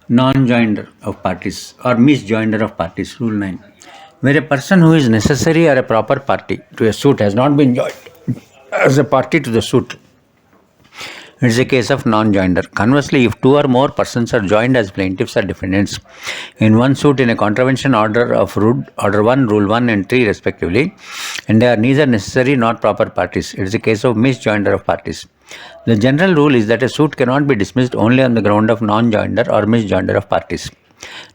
Non-joinder of parties or misjoinder of parties. Rule 9. Where a person who is necessary or a proper party to a suit has not been joined as a party to the suit, it is a case of non-joinder. Conversely, if two or more persons are joined as plaintiffs or defendants in one suit in a contravention order of Order 1, Rule 1 and 3 respectively, and they are neither necessary nor proper parties, it is a case of misjoinder of parties. The general rule is that a suit cannot be dismissed only on the ground of non-joinder or misjoinder of parties.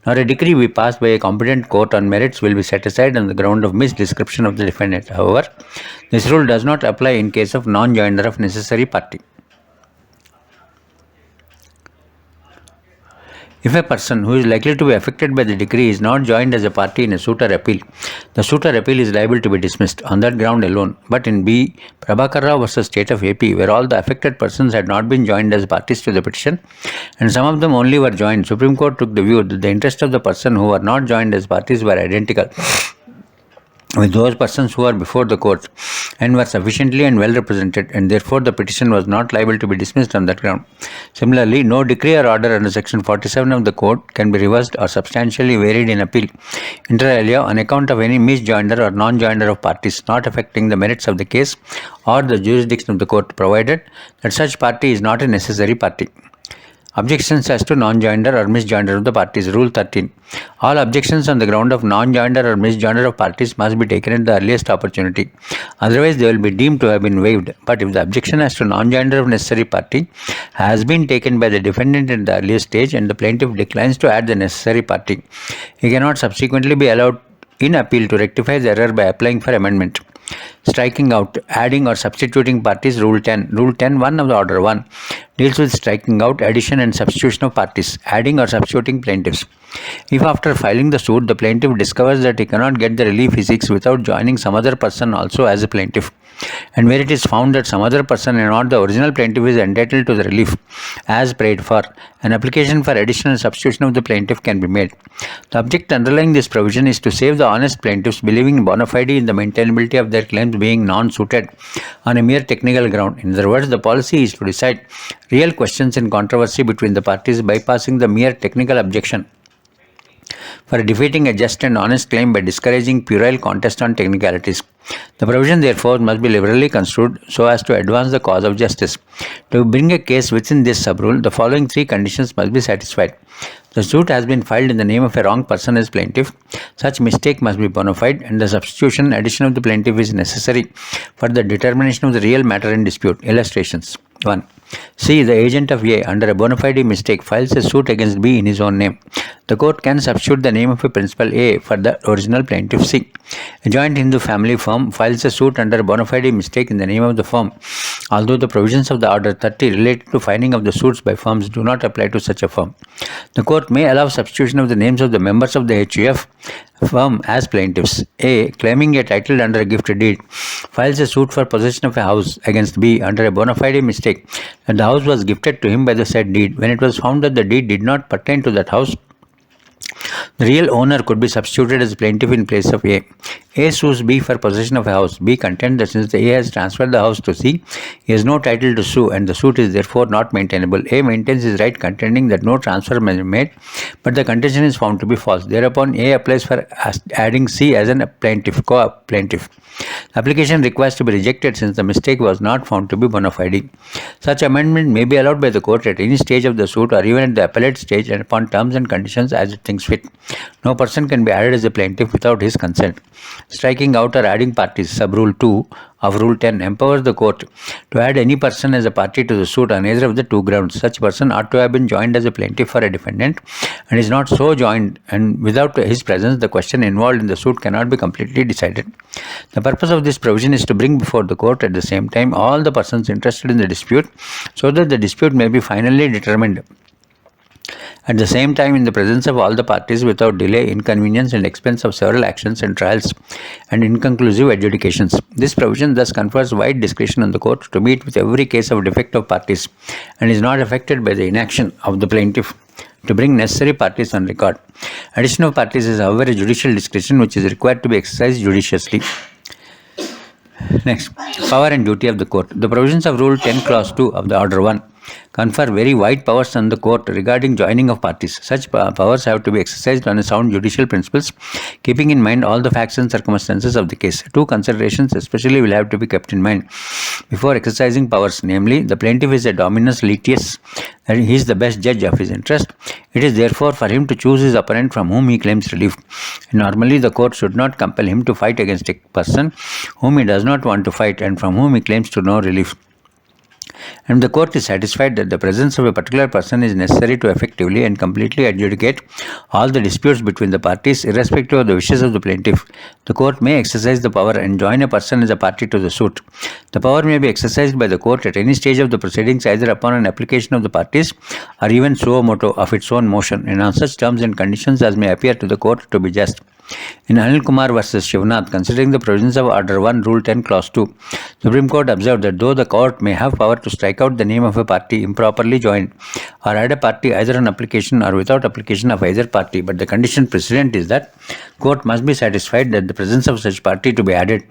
Nor a decree be passed by a competent court on merits will be set aside on the ground of misdescription of the defendant. However, this rule does not apply in case of non-joinder of necessary party. If a person who is likely to be affected by the decree is not joined as a party in a suit or appeal, the suit or appeal is liable to be dismissed on that ground alone. But in B. Prabhakar Rao vs. State of AP, where all the affected persons had not been joined as parties to the petition, and some of them only were joined, Supreme Court took the view that the interests of the person who were not joined as parties were identical with those persons who are before the court and were sufficiently and well represented, and therefore the petition was not liable to be dismissed on that ground. Similarly, no decree or order under Section 47 of the Code can be reversed or substantially varied in appeal inter alia on account of any misjoinder or non-joinder of parties not affecting the merits of the case or the jurisdiction of the court, provided that such party is not a necessary party. Objections as to non-joinder or misjoinder of the parties. Rule 13. All objections on the ground of non-joinder or misjoinder of parties must be taken at the earliest opportunity. Otherwise, they will be deemed to have been waived. But if the objection as to non-joinder of necessary party has been taken by the defendant at the earliest stage and the plaintiff declines to add the necessary party, he cannot subsequently be allowed in appeal to rectify the error by applying for amendment. Striking out, adding or substituting parties. Rule 10. Rule 10(1) of the Order 1 deals with striking out, addition and substitution of parties, adding or substituting plaintiffs. If after filing the suit, the plaintiff discovers that he cannot get the relief he seeks without joining some other person also as a plaintiff, and where it is found that some other person and not the original plaintiff is entitled to the relief as prayed for, an application for addition and substitution of the plaintiff can be made. The object underlying this provision is to save the honest plaintiffs believing bona fide in the maintainability of their claims being non-suited on a mere technical ground. In other words, the policy is to decide real questions in controversy between the parties, bypassing the mere technical objection for defeating a just and honest claim by discouraging puerile contest on technicalities. The provision, therefore, must be liberally construed so as to advance the cause of justice. To bring a case within this sub-rule, the following three conditions must be satisfied. The suit has been filed in the name of a wrong person as plaintiff. Such mistake must be bona fide, and the substitution addition of the plaintiff is necessary for the determination of the real matter in dispute. Illustrations. 1. C. The agent of A, under a bona fide mistake, files a suit against B in his own name. The court can substitute the name of a principal A for the original plaintiff C. A joint Hindu family firm files a suit under a bona fide mistake in the name of the firm, although the provisions of the Order 30 related to filing of the suits by firms do not apply to such a firm. The court may allow substitution of the names of the members of the HUF firm as plaintiffs. A, claiming a title under a gift deed, files a suit for possession of a house against B under a bona fide mistake that the house was gifted to him by the said deed. When it was found that the deed did not pertain to that house, the real owner could be substituted as plaintiff in place of A. A sues B for possession of a house. B contends that since A has transferred the house to C, he has no title to sue and the suit is therefore not maintainable. A maintains his right, contending that no transfer may be made, but the contention is found to be false. Thereupon, A applies for adding C as a plaintiff, co-plaintiff. The application requires to be rejected since the mistake was not found to be bona fide. Such amendment may be allowed by the court at any stage of the suit or even at the appellate stage and upon terms and conditions as it thinks fit. No person can be added as a plaintiff without his consent. Striking out or adding parties. Sub-Rule 2 of Rule 10 empowers the court to add any person as a party to the suit on either of the two grounds. Such person ought to have been joined as a plaintiff for a defendant and is not so joined, and without his presence the question involved in the suit cannot be completely decided. The purpose of this provision is to bring before the court at the same time all the persons interested in the dispute so that the dispute may be finally determined at the same time in the presence of all the parties without delay, inconvenience and expense of several actions and trials and inconclusive adjudications. This provision thus confers wide discretion on the court to meet with every case of defect of parties and is not affected by the inaction of the plaintiff to bring necessary parties on record. Addition of parties is, however, a judicial discretion which is required to be exercised judiciously. Next, power and duty of the court. The provisions of Rule 10 Clause 2 of the Order 1 confer very wide powers on the court regarding joining of parties. Such powers have to be exercised on a sound judicial principles, keeping in mind all the facts and circumstances of the case. Two considerations especially will have to be kept in mind before exercising powers, namely, the plaintiff is a dominus litius, and he is the best judge of his interest. It is therefore for him to choose his opponent from whom he claims relief. Normally, the court should not compel him to fight against a person whom he does not want to fight and from whom he claims to know relief. And the court is satisfied that the presence of a particular person is necessary to effectively and completely adjudicate all the disputes between the parties, irrespective of the wishes of the plaintiff. The court may exercise the power and join a person as a party to the suit. The power may be exercised by the court at any stage of the proceedings, either upon an application of the parties or even suo motu of its own motion, and on such terms and conditions as may appear to the court to be just. In Anil Kumar versus Shivnath, considering the provisions of Order 1, Rule 10, Clause 2, Supreme Court observed that though the court may have power to strike out the name of a party improperly joined or add a party either on application or without application of either party, but the condition precedent is that court must be satisfied that the presence of such party to be added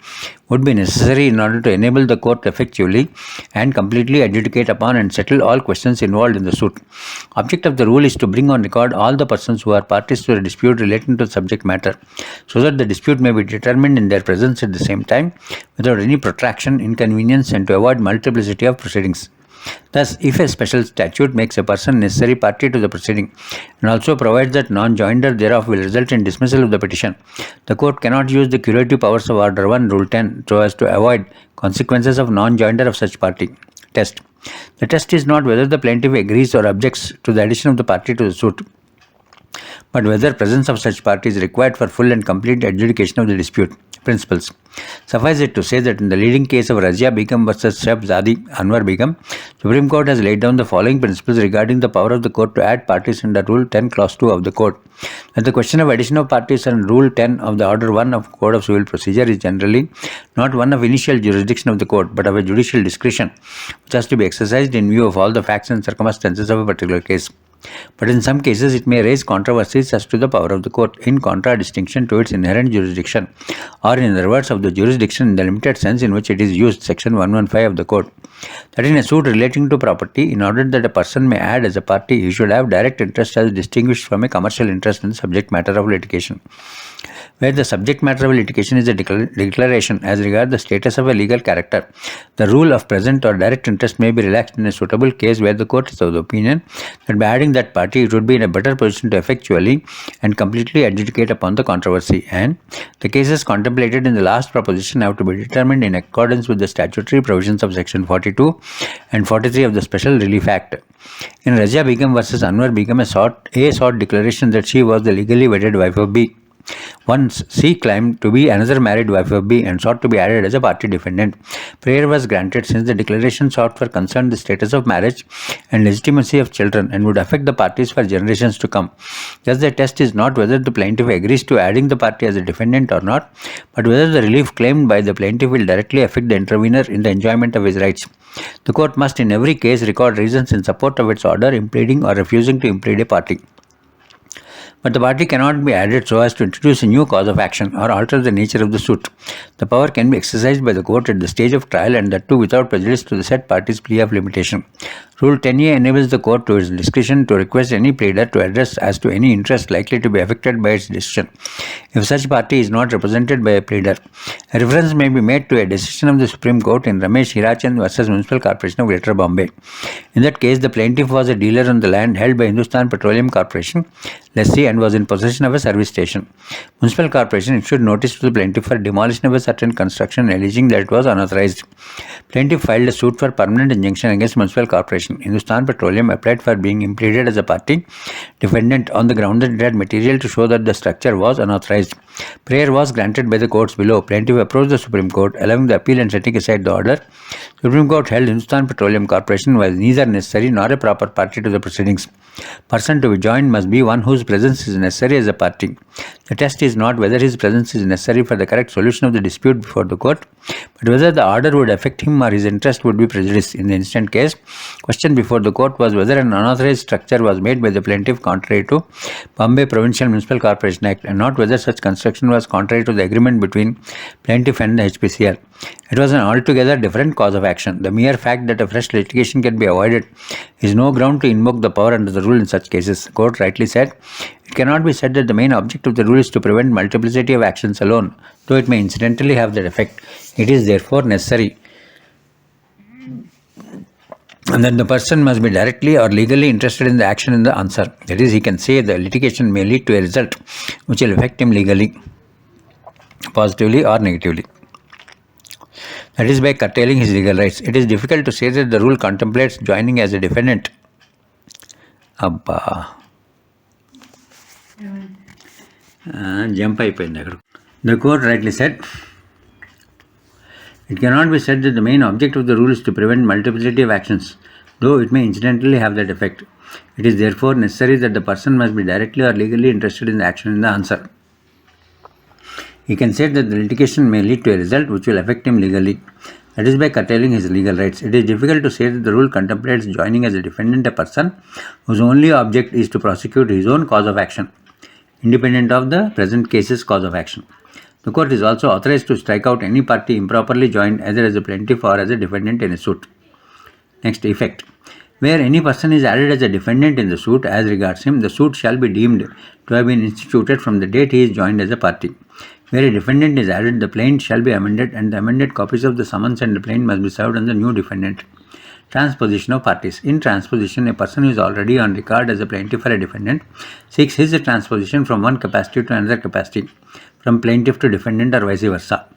would be necessary in order to enable the court to effectively and completely adjudicate upon and settle all questions involved in the suit. Object of the rule is to bring on record all the persons who are parties to a dispute relating to the subject matter, so that the dispute may be determined in their presence at the same time without any protraction, inconvenience, and to avoid multiplicity of proceedings. Thus, if a special statute makes a person necessary party to the proceeding and also provides that non-joinder thereof will result in dismissal of the petition, the court cannot use the curative powers of Order 1, Rule 10 so as to avoid consequences of non-joinder of such party. Test. The test is not whether the plaintiff agrees or objects to the addition of the party to the suit, but whether presence of such party is required for full and complete adjudication of the dispute. Principles. Suffice it to say that in the leading case of Razia Begum versus Shahzadi Anwar Begum, Supreme Court has laid down the following principles regarding the power of the court to add parties under Rule 10, Clause 2 of the Code. That the question of addition of parties under Rule 10 of the Order 1 of Code of Civil Procedure is generally not one of initial jurisdiction of the court, but of a judicial discretion, which has to be exercised in view of all the facts and circumstances of a particular case. But in some cases, it may raise controversies as to the power of the court, in contradistinction to its inherent jurisdiction, or in other words, of the jurisdiction in the limited sense in which it is used, Section 115 of the Code. That in a suit relating to property, in order that a person may add as a party, he should have direct interest as distinguished from a commercial interest in the subject matter of litigation. Where the subject matter of litigation is a declaration as regards the status of a legal character, the rule of present or direct interest may be relaxed in a suitable case where the court is of the opinion that by adding that party it would be in a better position to effectually and completely adjudicate upon the controversy, and the cases contemplated in the last proposition have to be determined in accordance with the statutory provisions of Section 42 and 43 of the Special Relief Act. In Razia Begum versus Anwar Begum, A sought declaration that she was the legally wedded wife of B. Once C claimed to be another married wife of B and sought to be added as a party defendant. Prayer was granted since the declaration sought for concerned the status of marriage and legitimacy of children and would affect the parties for generations to come. Thus, the test is not whether the plaintiff agrees to adding the party as a defendant or not, but whether the relief claimed by the plaintiff will directly affect the intervener in the enjoyment of his rights. The court must in every case record reasons in support of its order impleading or refusing to implead a party. But the party cannot be added so as to introduce a new cause of action or alter the nature of the suit. The power can be exercised by the court at the stage of trial, and that too without prejudice to the said party's plea of limitation. Rule 10A enables the court to its discretion to request any pleader to address as to any interest likely to be affected by its decision, if such party is not represented by a pleader. A reference may be made to a decision of the Supreme Court in Ramesh Hirachand versus Municipal Corporation of Greater Bombay. In that case, the plaintiff was a dealer on the land held by Hindustan Petroleum Corporation, lessee, and was in possession of a service station. Municipal Corporation issued notice to the plaintiff for demolition of a certain construction, alleging that it was unauthorized. Plaintiff filed a suit for permanent injunction against Municipal Corporation. Hindustan Petroleum applied for being impleaded as a party defendant on the ground that it had material to show that the structure was unauthorized. Prayer was granted by the courts below. Plaintiff approached the Supreme Court, allowing the appeal and setting aside the order. Supreme Court held Hindustan Petroleum Corporation was neither necessary nor a proper party to the proceedings. Person to be joined must be one whose presence is necessary as a party. The test is not whether his presence is necessary for the correct solution of the dispute before the court, but whether the order would affect him or his interest would be prejudiced. In the instant case, question before the court was whether an unauthorized structure was made by the plaintiff contrary to Bombay Provincial Municipal Corporation Act, and not whether such construction was contrary to the agreement between plaintiff and the HPCL. It was an altogether different cause of action. The mere fact that a fresh litigation can be avoided is no ground to invoke the power under the rule in such cases. The court rightly said, it cannot be said that the main object of the rule is to prevent multiplicity of actions alone, though it may incidentally have that effect. It is therefore necessary and that the person must be directly or legally interested in the action in the answer. That is, he can say the litigation may lead to a result which will affect him legally, positively or negatively. That is by curtailing his legal rights. It is difficult to say that the rule contemplates joining as a defendant. The court rightly said, it cannot be said that the main object of the rule is to prevent multiplicity of actions, though it may incidentally have that effect. It is therefore necessary that the person must be directly or legally interested in the action in the answer. He can say that the litigation may lead to a result which will affect him legally. That is by curtailing his legal rights. It is difficult to say that the rule contemplates joining as a defendant a person whose only object is to prosecute his own cause of action, independent of the present case's cause of action. The court is also authorized to strike out any party improperly joined either as a plaintiff or as a defendant in a suit. Next, effect. Where any person is added as a defendant in the suit as regards him, the suit shall be deemed to have been instituted from the date he is joined as a party. Where a defendant is added, the plaint shall be amended and the amended copies of the summons and the plaint must be served on the new defendant. Transposition of parties. In transposition, a person who is already on record as a plaintiff or a defendant seeks his transposition from one capacity to another capacity, from plaintiff to defendant or vice versa.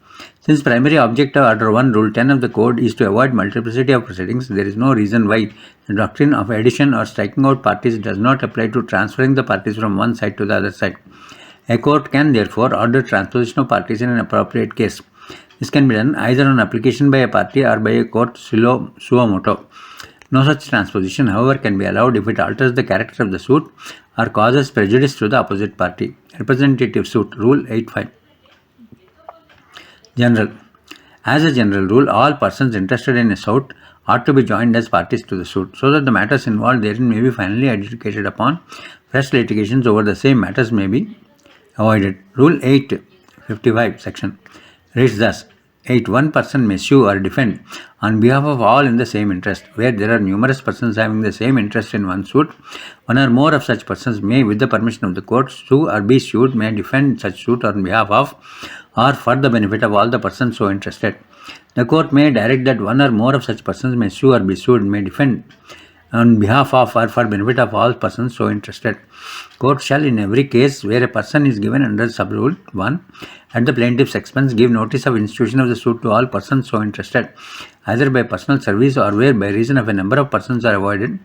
Since primary object of Order 1, Rule 10 of the Code is to avoid multiplicity of proceedings, there is no reason why the doctrine of addition or striking out parties does not apply to transferring the parties from one side to the other side. A court can therefore order transposition of parties in an appropriate case. This can be done either on application by a party or by a court suo motu. No such transposition, however, can be allowed if it alters the character of the suit or causes prejudice to the opposite party. Representative suit, Rule 8.5. General. As a general rule, all persons interested in a suit ought to be joined as parties to the suit, so that the matters involved therein may be finally adjudicated upon. Fresh litigations over the same matters may be avoided. Rule 8.55 section reads thus: 8. One person may sue or defend on behalf of all in the same interest. Where there are numerous persons having the same interest in one suit, one or more of such persons may, with the permission of the court, sue or be sued, may defend such suit on behalf of or for the benefit of all the persons so interested. The court may direct that one or more of such persons may sue or be sued, may defend on behalf of or for benefit of all persons so interested. Court shall, in every case where a person is given under Sub-Rule 1, at the plaintiff's expense, give notice of institution of the suit to all persons so interested, either by personal service or where by reason of a number of persons are avoided.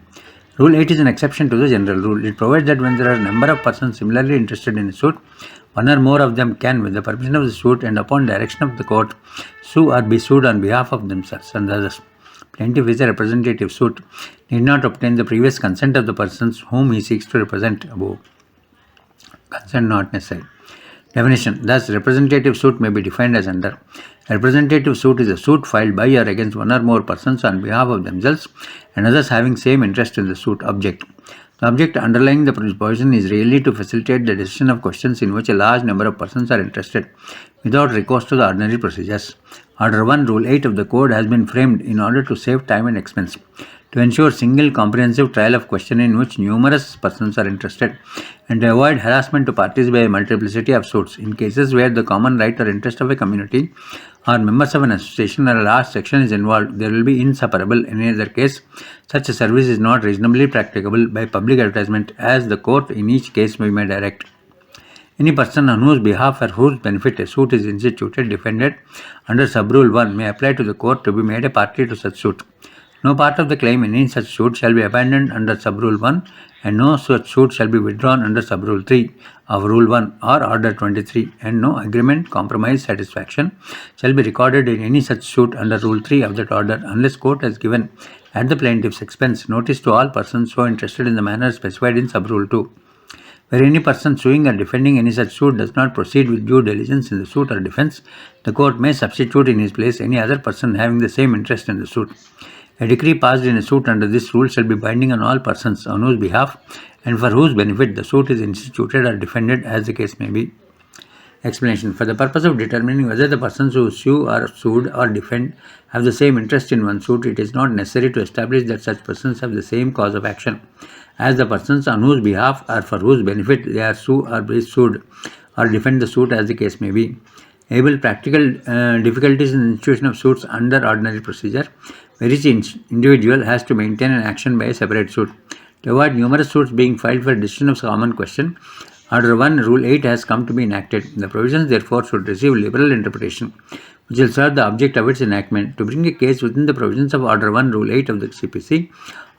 Rule 8 is an exception to the general rule. It provides that when there are a number of persons similarly interested in a suit, one or more of them can, with the permission of the suit and upon direction of the court, sue or be sued on behalf of themselves and others. Plaintiff is a representative suit, need not obtain the previous consent of the persons whom he seeks to represent above. Consent not necessary. Definition. Thus, representative suit may be defined as under: representative suit is a suit filed by or against one or more persons on behalf of themselves and others having same interest in the suit. Object. The object underlying the provision is really to facilitate the decision of questions in which a large number of persons are interested, without recourse to the ordinary procedures. Order 1, Rule 8 of the Code has been framed in order to save time and expense, to ensure single comprehensive trial of question in which numerous persons are interested, and to avoid harassment to parties by a multiplicity of suits. In cases where the common right or interest of a community or members of an association or a large section is involved, there will be insuperable. In any other case, such a service is not reasonably practicable by public advertisement, as the court in each case may direct. Any person on whose behalf or whose benefit a suit is instituted, defended under Sub-Rule 1 may apply to the court to be made a party to such suit. No part of the claim in any such suit shall be abandoned under Sub-Rule 1, and no such suit shall be withdrawn under Sub-Rule 3 of Rule 1 or Order 23, and no agreement, compromise, satisfaction shall be recorded in any such suit under Rule 3 of that order, unless court has given, at the plaintiff's expense, notice to all persons so interested in the manner specified in Sub-Rule 2. Where any person suing or defending any such suit does not proceed with due diligence in the suit or defense, the court may substitute in his place any other person having the same interest in the suit. A decree passed in a suit under this rule shall be binding on all persons on whose behalf and for whose benefit the suit is instituted or defended, as the case may be. Explanation. For the purpose of determining whether the persons who sue or sued or defend have the same interest in one suit, it is not necessary to establish that such persons have the same cause of action as the persons on whose behalf or for whose benefit they are sue or be sued or defend the suit, as the case may be. Able practical difficulties in the institution of suits under ordinary procedure, where each individual has to maintain an action by a separate suit. To avoid numerous suits being filed for decision of common question, Order 1, Rule 8 has come to be enacted. The provisions therefore should receive liberal interpretation, which will serve the object of its enactment. To bring a case within the provisions of Order 1, Rule 8 of the CPC,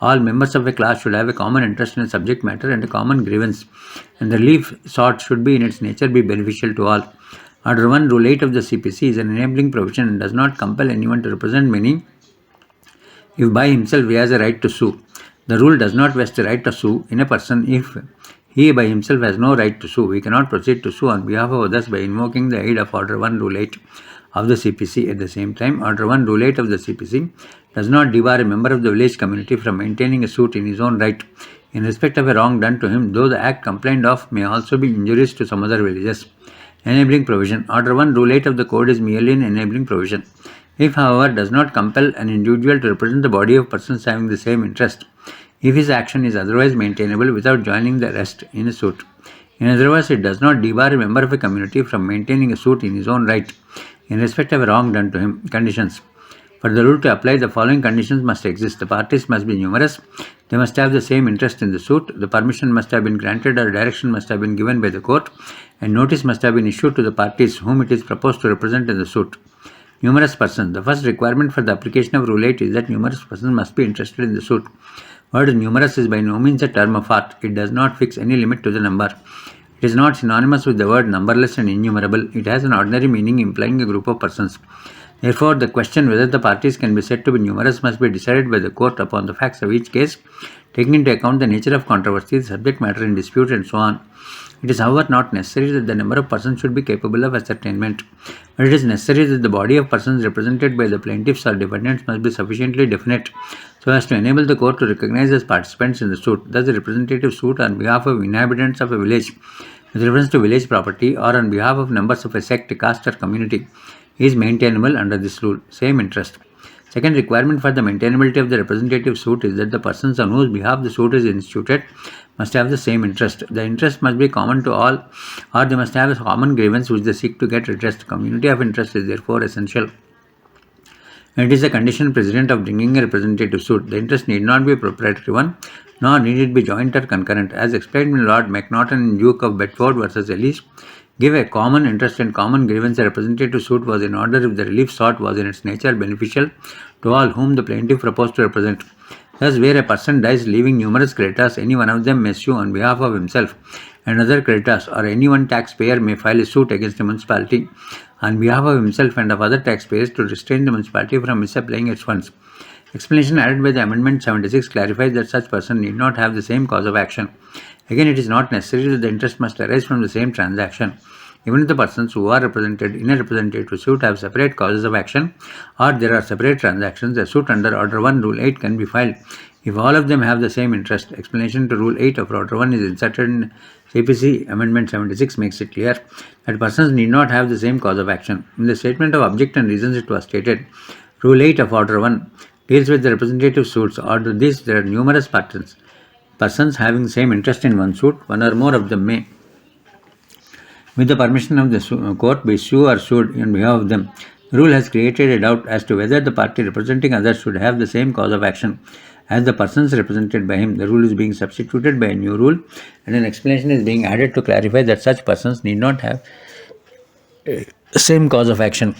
all members of a class should have a common interest in a subject matter and a common grievance, and the relief sought should be in its nature be beneficial to all. Order 1, Rule 8 of the CPC is an enabling provision and does not compel anyone to represent many if by himself he has a right to sue. The rule does not vest a right to sue in a person if he by himself has no right to sue. We cannot proceed to sue on behalf of others by invoking the aid of Order 1, Rule 8 of the CPC. At the same time, Order 1, Rule 8 of the CPC does not debar a member of the village community from maintaining a suit in his own right in respect of a wrong done to him, though the act complained of may also be injurious to some other villages. Enabling provision. Order 1, Rule 8 of the Code is merely an enabling provision. If, however, does not compel an individual to represent the body of persons having the same interest, if his action is otherwise maintainable without joining the rest in a suit. In other words, it does not debar a member of a community from maintaining a suit in his own right in respect of a wrong done to him. Conditions. For the rule to apply, the following conditions must exist. The parties must be numerous. They must have the same interest in the suit. The permission must have been granted or direction must have been given by the court, and notice must have been issued to the parties whom it is proposed to represent in the suit. Numerous persons. The first requirement for the application of Rule 8 is that numerous persons must be interested in the suit. Word numerous is by no means a term of art. It does not fix any limit to the number. It is not synonymous with the word numberless and innumerable. It has an ordinary meaning implying a group of persons. Therefore, the question whether the parties can be said to be numerous must be decided by the court upon the facts of each case, taking into account the nature of controversy, the subject matter in dispute, and so on. It is, however, not necessary that the number of persons should be capable of ascertainment, but it is necessary that the body of persons represented by the plaintiffs or defendants must be sufficiently definite so as to enable the court to recognize as participants in the suit. Thus, the representative suit on behalf of inhabitants of a village with reference to village property or on behalf of members of a sect, caste, or community is maintainable under this rule. Same interest. Second requirement for the maintainability of the representative suit is that the persons on whose behalf the suit is instituted must have the same interest. The interest must be common to all, or they must have a common grievance which they seek to get redressed. Community of interest is therefore essential. It is a condition precedent of bringing a representative suit. The interest need not be a proprietary one, nor need it be joint or concurrent. As explained in Lord Macnaghten in Duke of Bedford versus Ellis, give a common interest and common grievance. A representative suit was in order if the relief sought was in its nature beneficial to all whom the plaintiff proposed to represent. Thus, where a person dies leaving numerous creditors, any one of them may sue on behalf of himself and other creditors, or any one taxpayer may file a suit against the municipality on behalf of himself and of other taxpayers to restrain the municipality from misapplying its funds. Explanation added by the Amendment 76 clarifies that such person need not have the same cause of action. Again, it is not necessary that the interest must arise from the same transaction. Even if the persons who are represented in a representative suit have separate causes of action or there are separate transactions, a suit under Order 1, Rule 8 can be filed if all of them have the same interest. Explanation to Rule 8 of Order 1 is inserted in CPC Amendment 76 makes it clear that persons need not have the same cause of action. In the statement of object and reasons it was stated, Rule 8 of Order 1 deals with the representative suits. Under this, there are numerous persons having the same interest in one suit. One or more of them may, with the permission of the court, be sued or sued on behalf of them. The rule has created a doubt as to whether the party representing others should have the same cause of action as the persons represented by him. The rule is being substituted by a new rule, and an explanation is being added to clarify that such persons need not have the same cause of action.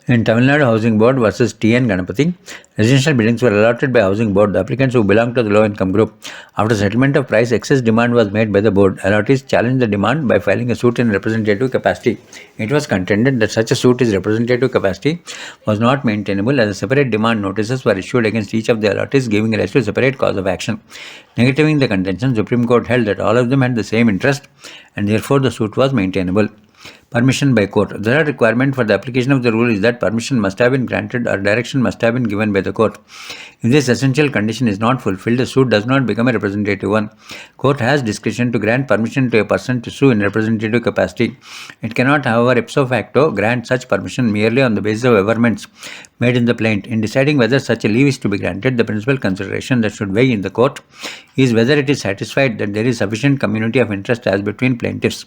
In Tamil Nadu Housing Board versus T.N. Ganapathy, residential buildings were allotted by Housing Board. The applicants who belonged to the low-income group. After settlement of price, excess demand was made by the board. Allottees challenged the demand by filing a suit in representative capacity. It was contended that such a suit in representative capacity was not maintainable as separate demand notices were issued against each of the allottees, giving rise to a separate cause of action. Negativing the contention, Supreme Court held that all of them had the same interest and therefore the suit was maintainable. Permission by court. The third requirement for the application of the rule is that permission must have been granted or direction must have been given by the court. If this essential condition is not fulfilled, the suit does not become a representative one. Court has discretion to grant permission to a person to sue in representative capacity. It cannot, however, ipso facto grant such permission merely on the basis of averments made in the plaint. In deciding whether such a leave is to be granted, the principal consideration that should weigh in the court is whether it is satisfied that there is sufficient community of interest as between plaintiffs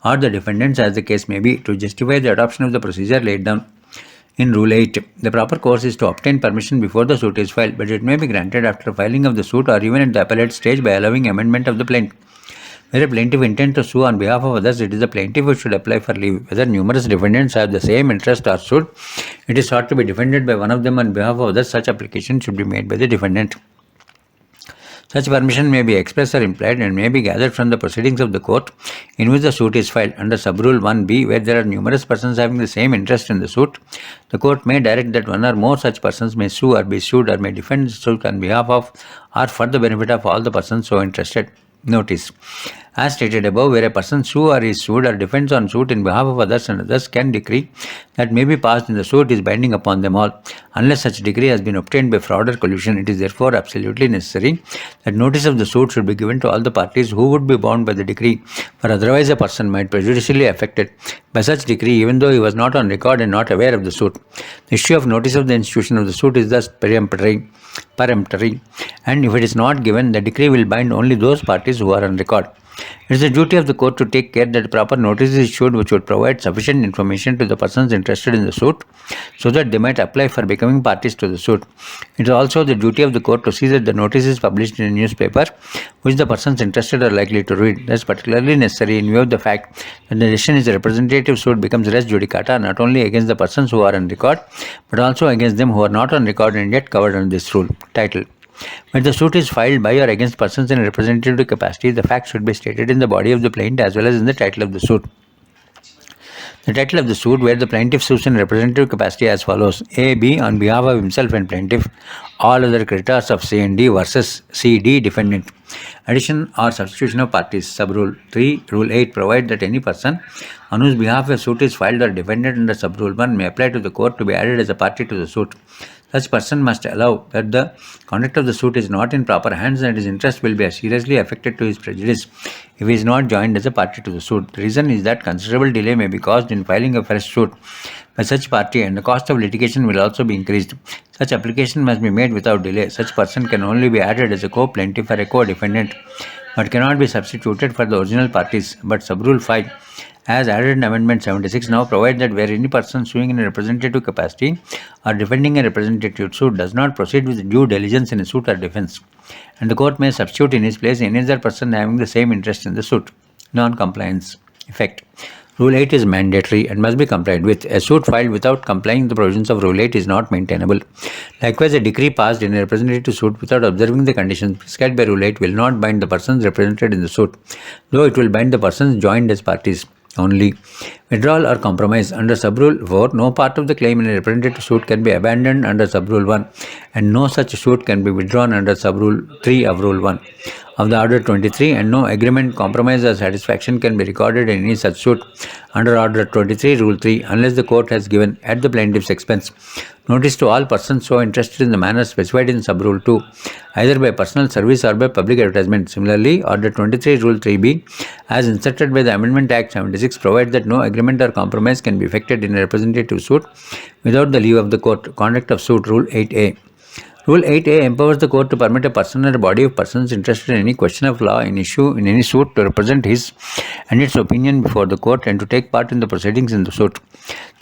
or the defendants, as the case may be, to justify the adoption of the procedure laid down in Rule 8. The proper course is to obtain permission before the suit is filed, but it may be granted after filing of the suit or even at the appellate stage by allowing amendment of the plaint. Where a plaintiff intends to sue on behalf of others, it is the plaintiff who should apply for leave. Whether numerous defendants have the same interest or sued, it is sought to be defended by one of them on behalf of others. Such application should be made by the defendant. Such permission may be express or implied and may be gathered from the proceedings of the court in which the suit is filed. Under Subrule 1b, where there are numerous persons having the same interest in the suit, the court may direct that one or more such persons may sue or be sued or may defend the suit on behalf of or for the benefit of all the persons so interested. Notice. As stated above, where a person sue or is sued or defends on suit in behalf of others and others can decree that may be passed in the suit is binding upon them all. Unless such decree has been obtained by fraud or collusion, it is therefore absolutely necessary that notice of the suit should be given to all the parties who would be bound by the decree, for otherwise a person might prejudicially affected by such decree even though he was not on record and not aware of the suit. The issue of notice of the institution of the suit is thus peremptory, and if it is not given, the decree will bind only those parties who are on record. It is the duty of the court to take care that proper notice is issued which would provide sufficient information to the persons interested in the suit so that they might apply for becoming parties to the suit. It is also the duty of the court to see that the notice is published in a newspaper which the persons interested are likely to read. That is particularly necessary in view of the fact that the decision is a representative suit becomes res judicata not only against the persons who are on record but also against them who are not on record and yet covered under this rule. Title. When the suit is filed by or against persons in a representative capacity, the facts should be stated in the body of the plaint as well as in the title of the suit. The title of the suit, where the plaintiff sues in representative capacity, as follows: A. B. on behalf of himself and plaintiff, all other creditors of C and D versus C. D. defendant. Addition or substitution of parties. Subrule 3, Rule 8 provide that any person on whose behalf a suit is filed or defended under Subrule 1 may apply to the court to be added as a party to the suit. Such person must allow that the conduct of the suit is not in proper hands and his interest will be seriously affected to his prejudice if he is not joined as a party to the suit. The reason is that considerable delay may be caused in filing a fresh suit by such party and the cost of litigation will also be increased. Such application must be made without delay. Such person can only be added as a co-plaintiff or a co-defendant but cannot be substituted for the original parties. But Subrule 5 as added in Amendment 76 now provide that where any person suing in a representative capacity or defending a representative suit does not proceed with due diligence in a suit or defense, and the court may substitute in his place any other person having the same interest in the suit. Non-compliance. Effect. Rule 8 is mandatory and must be complied with. A suit filed without complying with the provisions of Rule 8 is not maintainable. Likewise, a decree passed in a representative suit without observing the conditions prescribed by Rule 8 will not bind the persons represented in the suit, though it will bind the persons joined as parties only. Withdrawal or compromise. Under Subrule 4, no part of the claim in a representative suit can be abandoned under Subrule 1 and no such suit can be withdrawn under Subrule 3 of Rule 1 of the Order 23 and no agreement, compromise or satisfaction can be recorded in any such suit under Order 23 Rule 3 unless the court has given at the plaintiff's expense notice to all persons so interested in the manner specified in Subrule 2 either by personal service or by public advertisement. Similarly, Order 23 Rule 3b as inserted by the Amendment Act 76 provides that no agreement or compromise can be effected in a representative suit without the leave of the court. Conduct of suit. Rule 8a. Rule 8A empowers the court to permit a person or a body of persons interested in any question of law in issue in any suit to represent his and its opinion before the court and to take part in the proceedings in the suit.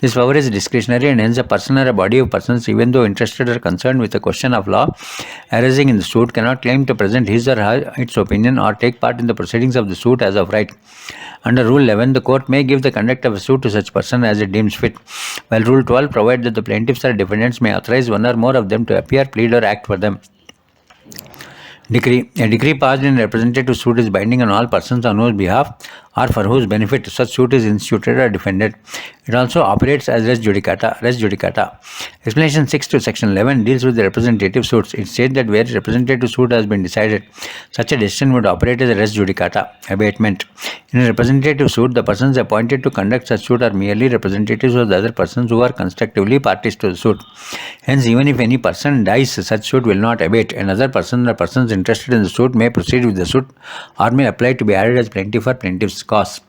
This power is discretionary and hence a person or a body of persons, even though interested or concerned with a question of law arising in the suit, cannot claim to present his or her its opinion or take part in the proceedings of the suit as of right. Under Rule 11, the court may give the conduct of a suit to such person as it deems fit, while Rule 12 provides that the plaintiffs or defendants may authorize one or more of them to appear, plead, or act for them. Decree. A decree passed in a representative suit is binding on all persons on whose behalf or for whose benefit such suit is instituted or defended. It also operates as res judicata. Res judicata. Explanation 6 to Section 11 deals with the representative suits. It states that where representative suit has been decided, such a decision would operate as a res judicata. Abatement. In a representative suit, the persons appointed to conduct such suit are merely representatives of the other persons who are constructively parties to the suit. Hence, even if any person dies, such suit will not abate. Another person or persons interested in the suit may proceed with the suit or may apply to be added as plaintiff or plaintiff's cause.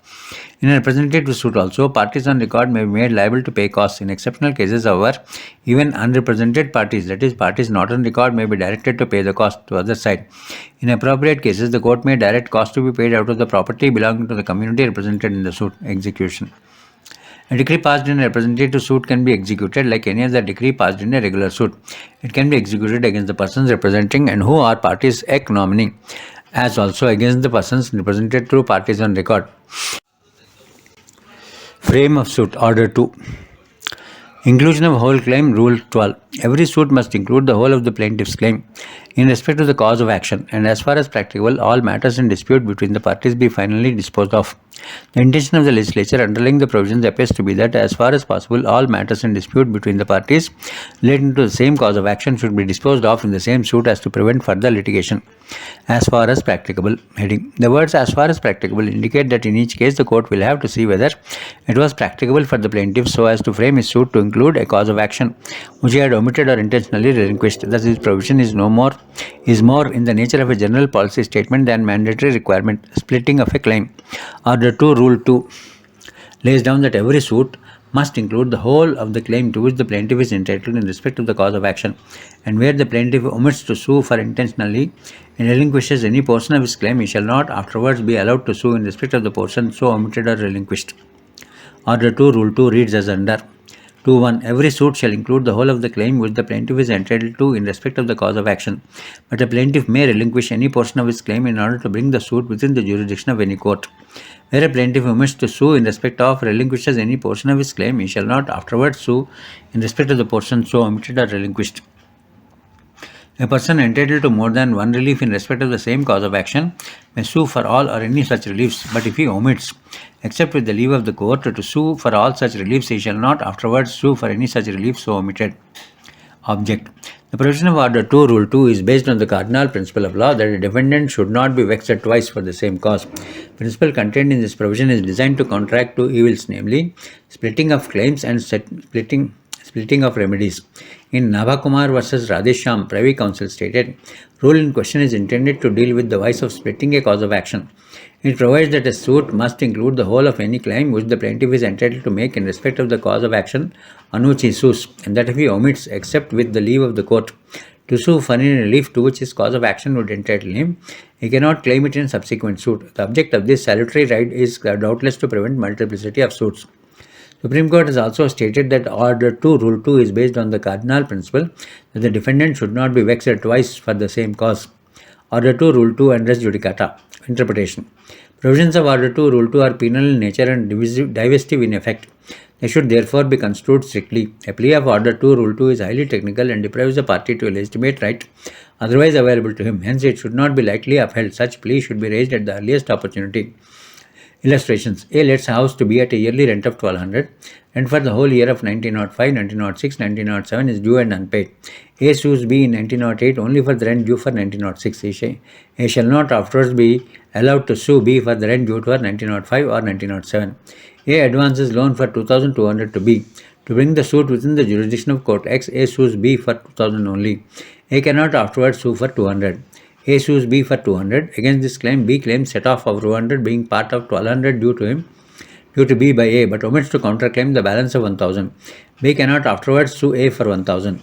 In a representative suit also, parties on record may be made liable to pay costs. In exceptional cases, however, even unrepresented parties, that is, parties not on record, may be directed to pay the cost to other side. In appropriate cases, the court may direct costs to be paid out of the property belonging to the community represented in the suit. Execution. A decree passed in a representative suit can be executed like any other decree passed in a regular suit. It can be executed against the persons representing and who are parties ec nomine, as also against the persons represented through parties on record. Frame of suit. Order 2. Inclusion of whole claim. Rule 12. Every suit must include the whole of the plaintiff's claim in respect to the cause of action, and as far as practicable, all matters in dispute between the parties be finally disposed of. The intention of the legislature underlying the provisions appears to be that, as far as possible, all matters in dispute between the parties relating to the same cause of action should be disposed of in the same suit as to prevent further litigation. As far as practicable. Heading. The words "as far as practicable" indicate that in each case the court will have to see whether it was practicable for the plaintiff so as to frame his suit to include a cause of action which he had omitted or intentionally relinquished. Thus, this provision is more in the nature of a general policy statement than mandatory requirement. Splitting of a claim. Order 2. Rule 2 lays down that every suit must include the whole of the claim to which the plaintiff is entitled in respect of the cause of action, and where the plaintiff omits to sue for intentionally and relinquishes any portion of his claim, he shall not afterwards be allowed to sue in respect of the portion so omitted or relinquished. Order 2. Rule 2 reads as under. 2.1. Every suit shall include the whole of the claim which the plaintiff is entitled to in respect of the cause of action, but the plaintiff may relinquish any portion of his claim in order to bring the suit within the jurisdiction of any court. Where a plaintiff omits to sue in respect of relinquishes any portion of his claim, he shall not afterwards sue in respect of the portion so omitted or relinquished. A person entitled to more than one relief in respect of the same cause of action may sue for all or any such reliefs, but if he omits, except with the leave of the court, to sue for all such reliefs, he shall not afterwards sue for any such relief so omitted. Object. The provision of Order 2, Rule 2 is based on the cardinal principle of law that a defendant should not be vexed twice for the same cause. The principle contained in this provision is designed to counteract two evils, namely splitting of claims and splitting of remedies. In Nabhakumar vs. Radhesham, Privy Council stated, rule in question is intended to deal with the vice of splitting a cause of action. It provides that a suit must include the whole of any claim which the plaintiff is entitled to make in respect of the cause of action on which he sues, and that if he omits, except with the leave of the court, to sue for any relief to which his cause of action would entitle him, he cannot claim it in subsequent suit. The object of this salutary right is doubtless to prevent multiplicity of suits. Supreme Court has also stated that Order 2, Rule 2 is based on the cardinal principle that the defendant should not be vexed twice for the same cause. Order 2, Rule 2 and res judicata. Interpretation. Provisions of Order 2, Rule 2 are penal in nature and divestive in effect. They should therefore be construed strictly. A plea of Order 2, Rule 2 is highly technical and deprives the party to a legitimate right otherwise available to him. Hence, it should not be lightly upheld. Such plea should be raised at the earliest opportunity. Illustrations. A lets a house to be at a yearly rent of 1200. Rent for the whole year of 1905, 1906, 1907 is due and unpaid. A sues B in 1908 only for the rent due for 1906. A shall not afterwards be allowed to sue B for the rent due for 1905 or 1907. A advances loan for 2200 to B. To bring the suit within the jurisdiction of Court X, A sues B for 2000 only. A cannot afterwards sue for 200. A sues B for 200. Against this claim, B claims set off of 200 being part of 1200 due to B by A, but omits to counterclaim the balance of 1000. B cannot afterwards sue A for 1000.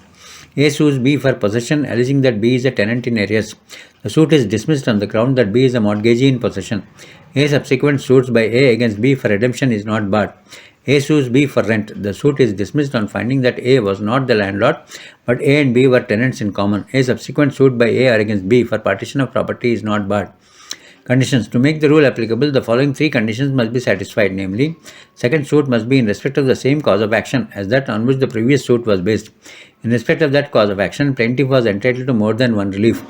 A sues B for possession, alleging that B is a tenant in arrears. The suit is dismissed on the ground that B is a mortgagee in possession. A subsequent suits by A against B for redemption is not barred. A sues B for rent. The suit is dismissed on finding that A was not the landlord, but A and B were tenants in common. A subsequent suit by A or against B for partition of property is not barred. Conditions. To make the rule applicable, the following three conditions must be satisfied, namely, second suit must be in respect of the same cause of action as that on which the previous suit was based. In respect of that cause of action, plaintiff was entitled to more than one relief,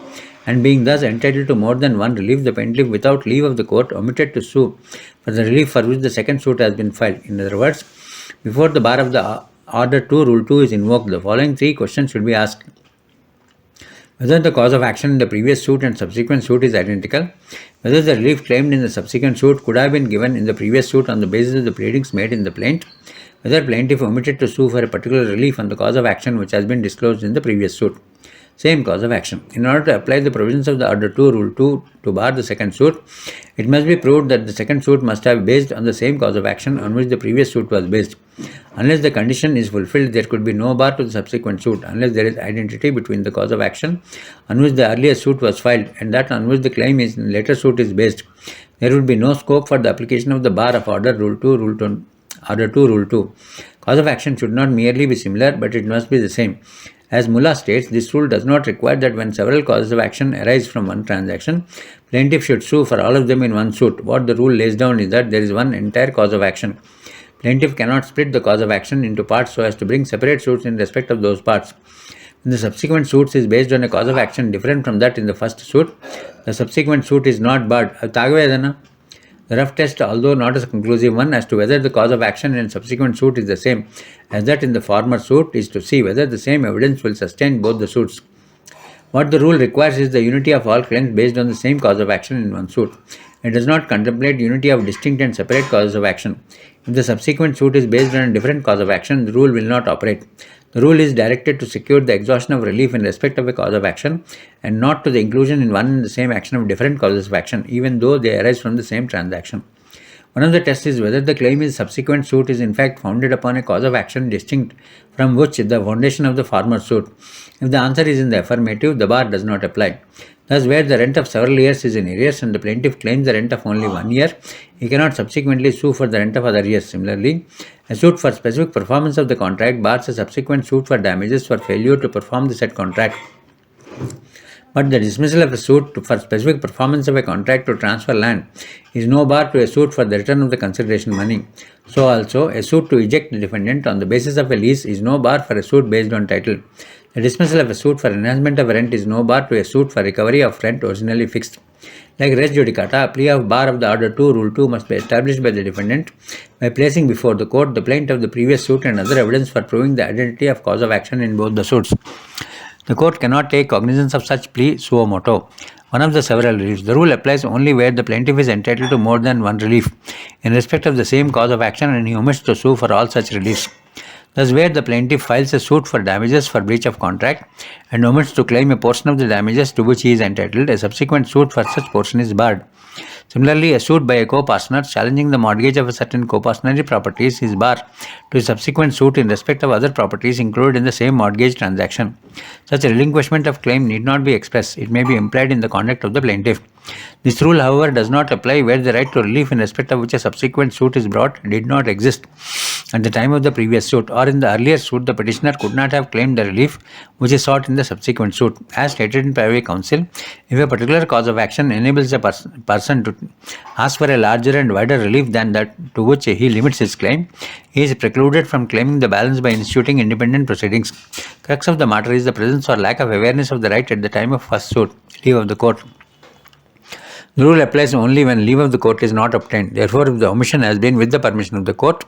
and being thus entitled to more than one relief, the plaintiff, without leave of the court, omitted to sue for the relief for which the second suit has been filed. In other words, before the bar of the Order 2, Rule 2 is invoked, the following three questions should be asked. Whether the cause of action in the previous suit and subsequent suit is identical, whether the relief claimed in the subsequent suit could have been given in the previous suit on the basis of the pleadings made in the plaint, whether plaintiff omitted to sue for a particular relief on the cause of action which has been disclosed in the previous suit. Same cause of action. In order to apply the provisions of the Order 2, Rule 2 to bar the second suit, it must be proved that the second suit must have based on the same cause of action on which the previous suit was based. Unless the condition is fulfilled, there could be no bar to the subsequent suit unless there is identity between the cause of action on which the earlier suit was filed and that on which the claim in the later suit is based. There would be no scope for the application of the bar of Order 2, Rule 2. Cause of action should not merely be similar, but it must be the same. As Mullah states, this rule does not require that when several causes of action arise from one transaction, plaintiff should sue for all of them in one suit. What the rule lays down is that there is one entire cause of action. Plaintiff cannot split the cause of action into parts so as to bring separate suits in respect of those parts. When the subsequent suit is based on a cause of action different from that in the first suit, the subsequent suit is not barred. The rough test, although not a conclusive one as to whether the cause of action in subsequent suit is the same as that in the former suit, is to see whether the same evidence will sustain both the suits. What the rule requires is the unity of all claims based on the same cause of action in one suit. It does not contemplate unity of distinct and separate causes of action. If the subsequent suit is based on a different cause of action, the rule will not operate. The rule is directed to secure the exhaustion of relief in respect of a cause of action and not to the inclusion in one and the same action of different causes of action, even though they arise from the same transaction. One of the tests is whether the claim in the subsequent suit is in fact founded upon a cause of action distinct from which the foundation of the former suit. If the answer is in the affirmative, the bar does not apply. Thus, where the rent of several years is in arrears and the plaintiff claims the rent of only 1 year, he cannot subsequently sue for the rent of other years. Similarly, a suit for specific performance of the contract bars a subsequent suit for damages for failure to perform the said contract. But the dismissal of a suit for specific performance of a contract to transfer land is no bar to a suit for the return of the consideration money. So also, a suit to eject the defendant on the basis of a lease is no bar for a suit based on title. The dismissal of a suit for enhancement of rent is no bar to a suit for recovery of rent originally fixed. Like res judicata, a plea of bar of the Order 2, Rule 2 must be established by the defendant by placing before the court the plaint of the previous suit and other evidence for proving the identity of cause of action in both the suits. The court cannot take cognizance of such plea suo motu, one of the several reliefs. The rule applies only where the plaintiff is entitled to more than one relief in respect of the same cause of action and he omits to sue for all such reliefs. Thus, where the plaintiff files a suit for damages for breach of contract and omits to claim a portion of the damages to which he is entitled, a subsequent suit for such portion is barred. Similarly, a suit by a co-partner challenging the mortgage of a certain co-partnership properties is barred to a subsequent suit in respect of other properties included in the same mortgage transaction. Such a relinquishment of claim need not be expressed. It may be implied in the conduct of the plaintiff. This rule, however, does not apply where the right to relief in respect of which a subsequent suit is brought did not exist at the time of the previous suit, or in the earlier suit the petitioner could not have claimed the relief which is sought in the subsequent suit. As stated in private counsel, if a particular cause of action enables a person to ask for a larger and wider relief than that to which he limits his claim, he is precluded from claiming the balance by instituting independent proceedings. Crux of the matter is the presence or lack of awareness of the right at the time of first suit, leave of the court. The rule applies only when leave of the court is not obtained. Therefore, if the omission has been with the permission of the court,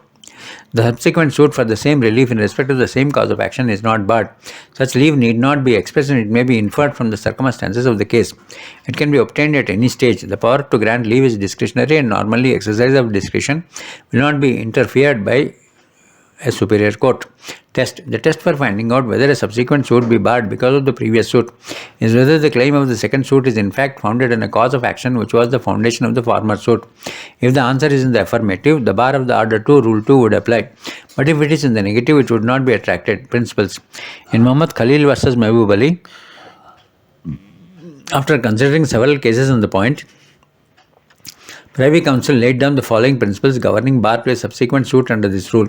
the subsequent suit for the same relief in respect of the same cause of action is not barred. Such leave need not be expressed and it may be inferred from the circumstances of the case. It can be obtained at any stage. The power to grant leave is discretionary and normally exercise of discretion will not be interfered by a superior court. Test. The test for finding out whether a subsequent suit be barred because of the previous suit is whether the claim of the second suit is in fact founded on a cause of action which was the foundation of the former suit. If the answer is in the affirmative, the bar of the order 2, rule 2 would apply. But if it is in the negative, it would not be attracted. Principles. In Muhammad Khalil versus Mehboob Ali, after considering several cases on the point, Privy Council laid down the following principles governing bar to a subsequent suit under this rule.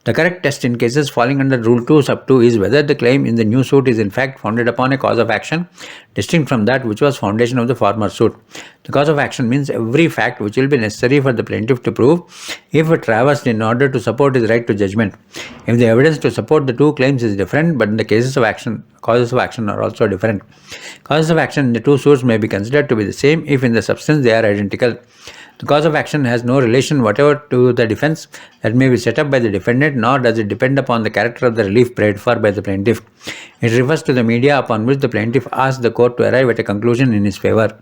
The correct test in cases falling under Rule 2 sub 2 is whether the claim in the new suit is in fact founded upon a cause of action distinct from that which was foundation of the former suit. The cause of action means every fact which will be necessary for the plaintiff to prove if traversed in order to support his right to judgment. If the evidence to support the two claims is different, but in the cases of action, causes of action are also different. Causes of action in the two suits may be considered to be the same if in the substance they are identical. The cause of action has no relation whatever to the defense that may be set up by the defendant, nor does it depend upon the character of the relief prayed for by the plaintiff. It refers to the media upon which the plaintiff asks the court to arrive at a conclusion in his favor.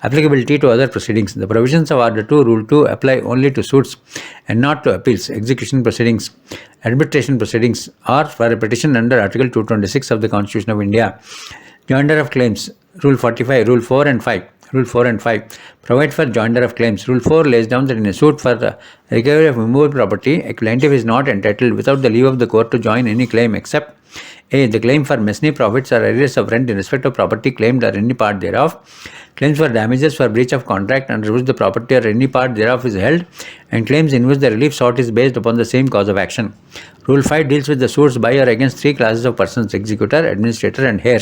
Applicability to other proceedings. The provisions of Order 2, Rule 2 apply only to suits and not to appeals, execution proceedings, arbitration proceedings, or for a petition under Article 226 of the Constitution of India. Joinder of claims. Rule 45, Rule 4 and 5. Rule 4 and 5 provide for joinder of claims. Rule 4 lays down that in a suit for the recovery of immovable property, a plaintiff is not entitled without the leave of the court to join any claim except a. The claim for mesne profits or arrears of rent in respect of property claimed or any part thereof, claims for damages for breach of contract under which the property or any part thereof is held, and claims in which the relief sought is based upon the same cause of action. Rule 5 deals with the suits by or against three classes of persons: executor, administrator, and heir.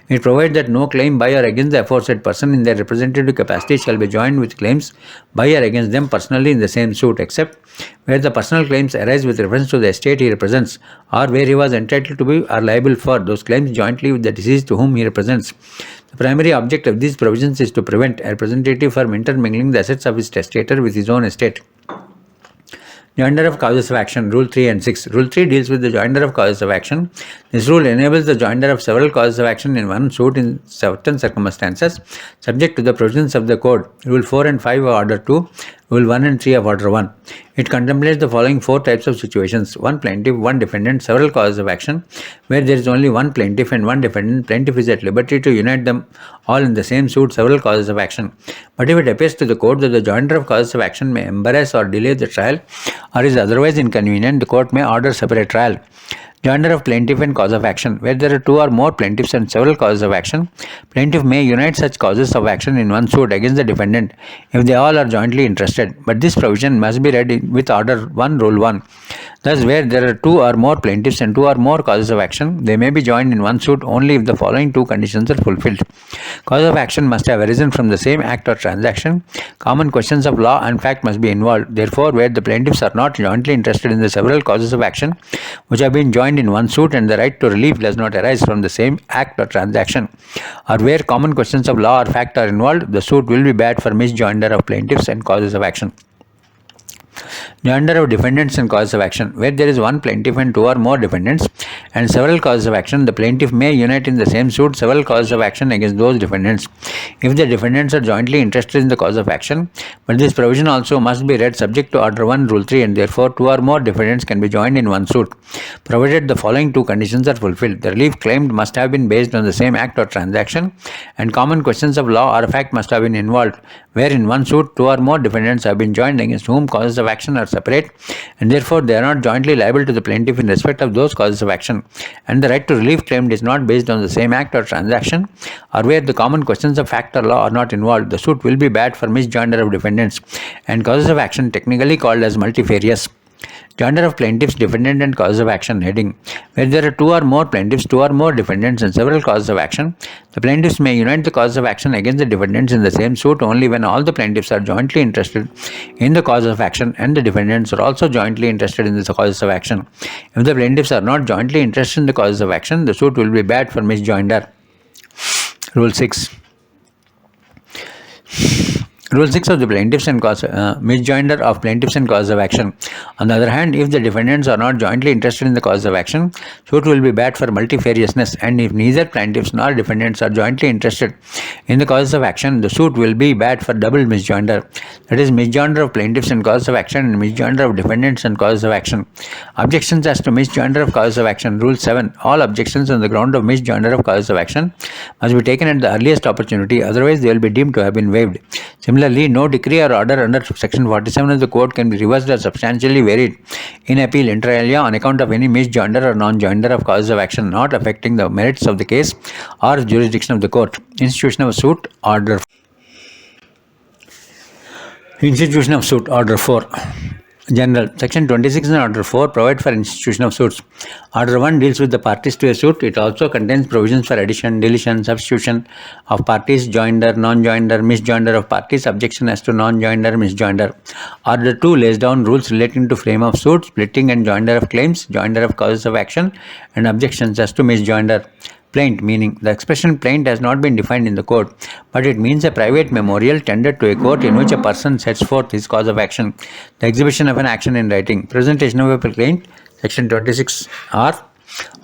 It provides that no claim by or against the aforesaid person in their representative capacity shall be joined with claims by or against them personally in the same suit, except where the personal claims arise with reference to the estate he represents, or where he was entitled to be or liable for those claims jointly with the deceased to whom he represents. The primary object of these provisions is to prevent a representative from intermingling the assets of his testator with his own estate. Joinder of causes of action. Rule 3 and 6. Rule 3 deals with the joinder of causes of action. This rule enables the joinder of several causes of action in one suit in certain circumstances, subject to the provisions of the Code. Rule 4 and 5 of Order 2, Rule 1 and 3 of Order 1. It contemplates the following four types of situations: one plaintiff, one defendant, several causes of action. Where there is only one plaintiff and one defendant, plaintiff is at liberty to unite them all in the same suit, several causes of action. But if it appears to the court that the joinder of causes of action may embarrass or delay the trial, or is otherwise inconvenient, the court may order separate trial. Joinder of plaintiff and cause of action. Where there are two or more plaintiffs and several causes of action, plaintiff may unite such causes of action in one suit against the defendant if they all are jointly interested. But this provision must be read with Order 1, Rule 1. Thus, where there are two or more plaintiffs and two or more causes of action, they may be joined in one suit only if the following two conditions are fulfilled. Cause of action must have arisen from the same act or transaction. Common questions of law and fact must be involved. Therefore, where the plaintiffs are not jointly interested in the several causes of action which have been joined in one suit, and the right to relief does not arise from the same act or transaction, or where common questions of law or fact are involved, the suit will be bad for misjoinder of plaintiffs and causes of action. Joinder of defendants and causes of action. Where there is one plaintiff and two or more defendants and several causes of action, the plaintiff may unite in the same suit several causes of action against those defendants if the defendants are jointly interested in the cause of action. But this provision also must be read subject to Order 1, Rule 3, and therefore two or more defendants can be joined in one suit, provided the following two conditions are fulfilled. The relief claimed must have been based on the same act or transaction, and common questions of law or fact must have been involved, where in one suit two or more defendants have been joined against whom causes of action are separate, and therefore they are not jointly liable to the plaintiff in respect of those causes of action, and the right to relief claimed is not based on the same act or transaction, or where the common questions of fact or law are not involved, the suit will be bad for misjoinder of defendants and causes of action, technically called as multifarious. Joinder of plaintiffs, defendant, and causes of action. Heading. Where there are two or more plaintiffs, two or more defendants, and several causes of action, the plaintiffs may unite the cause of action against the defendants in the same suit only when all the plaintiffs are jointly interested in the cause of action and the defendants are also jointly interested in the causes of action. If the plaintiffs are not jointly interested in the causes of action, the suit will be bad for misjoinder. Rule 6. Rule 6 of the plaintiffs and misjoinder of plaintiffs and cause of action. On the other hand, if the defendants are not jointly interested in the cause of action, suit will be bad for multifariousness, and if neither plaintiffs nor defendants are jointly interested in the cause of action, the suit will be bad for double misjoinder. That is, misjoinder of plaintiffs and cause of action and misjoinder of defendants and cause of action. Objections as to misjoinder of cause of action. Rule 7. All objections on the ground of misjoinder of cause of action must be taken at the earliest opportunity, otherwise they will be deemed to have been waived. Similarly, no decree or order under Section 47 of the Code can be reversed or substantially varied in appeal inter alia on account of any misjoinder or non-joinder of cause of action not affecting the merits of the case or jurisdiction of the court. Institution of suit order. Institution of suit order 4. General. Section 26 and Order 4 provide for institution of suits. Order 1 deals with the parties to a suit. It also contains provisions for addition, deletion, substitution of parties, joinder, non-joinder, misjoinder of parties, objection as to non-joinder, misjoinder. Order 2 lays down rules relating to frame of suit, splitting and joinder of claims, joinder of causes of action, and objections as to misjoinder. Plaint, meaning. The expression plaint has not been defined in the code, but it means a private memorial tendered to a court in which a person sets forth his cause of action, the exhibition of an action in writing. Presentation of a plaint, Section 26R.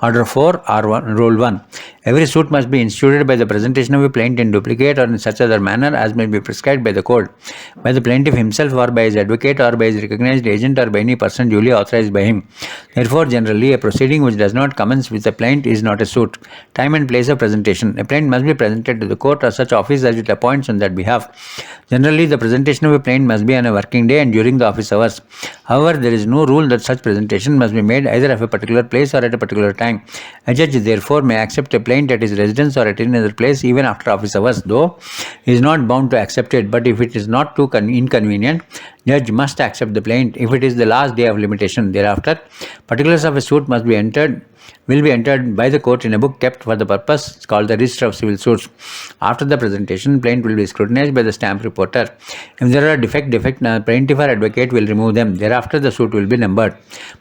Order 4, R1, Rule 1. Every suit must be instituted by the presentation of a plaint in duplicate or in such other manner as may be prescribed by the code, by the plaintiff himself or by his advocate or by his recognized agent or by any person duly authorized by him. Therefore, generally, a proceeding which does not commence with a plaint is not a suit. Time and place of presentation. A plaint must be presented to the court or such office as it appoints on that behalf. Generally, the presentation of a plaint must be on a working day and during the office hours. However, there is no rule that such presentation must be made either at a particular place or at a particular time. A judge, therefore, may accept a plaint at his residence or at any other place even after office hours, though he is not bound to accept it. But if it is not too inconvenient, judge must accept the plaint if it is the last day of limitation. Thereafter, particulars of a suit will be entered by the court in a book kept for the purpose called the Register of Civil Suits. After the presentation, plaint will be scrutinized by the stamp reporter. If there are defect, plaintiff or advocate will remove them. Thereafter, the suit will be numbered.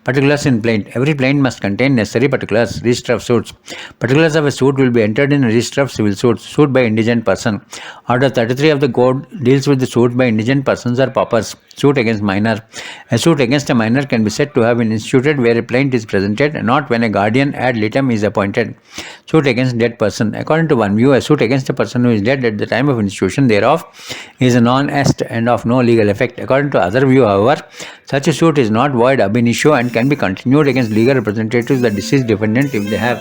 Particulars in plaint. Every plaint must contain necessary particulars. Register of Suits. Particulars of a suit will be entered in a Register of Civil Suits. Suit by indigent person. Order 33 of the Code deals with the suit by indigent persons or paupers. Suit against minor. A suit against a minor can be said to have been instituted where a plaint is presented, not when a guardian ad litem is appointed. Suit against dead person. According to one view, a suit against a person who is dead at the time of institution thereof is a non-est and of no legal effect. According to other view, however, such a suit is not void ab initio and can be continued against legal representatives of the deceased defendant if they have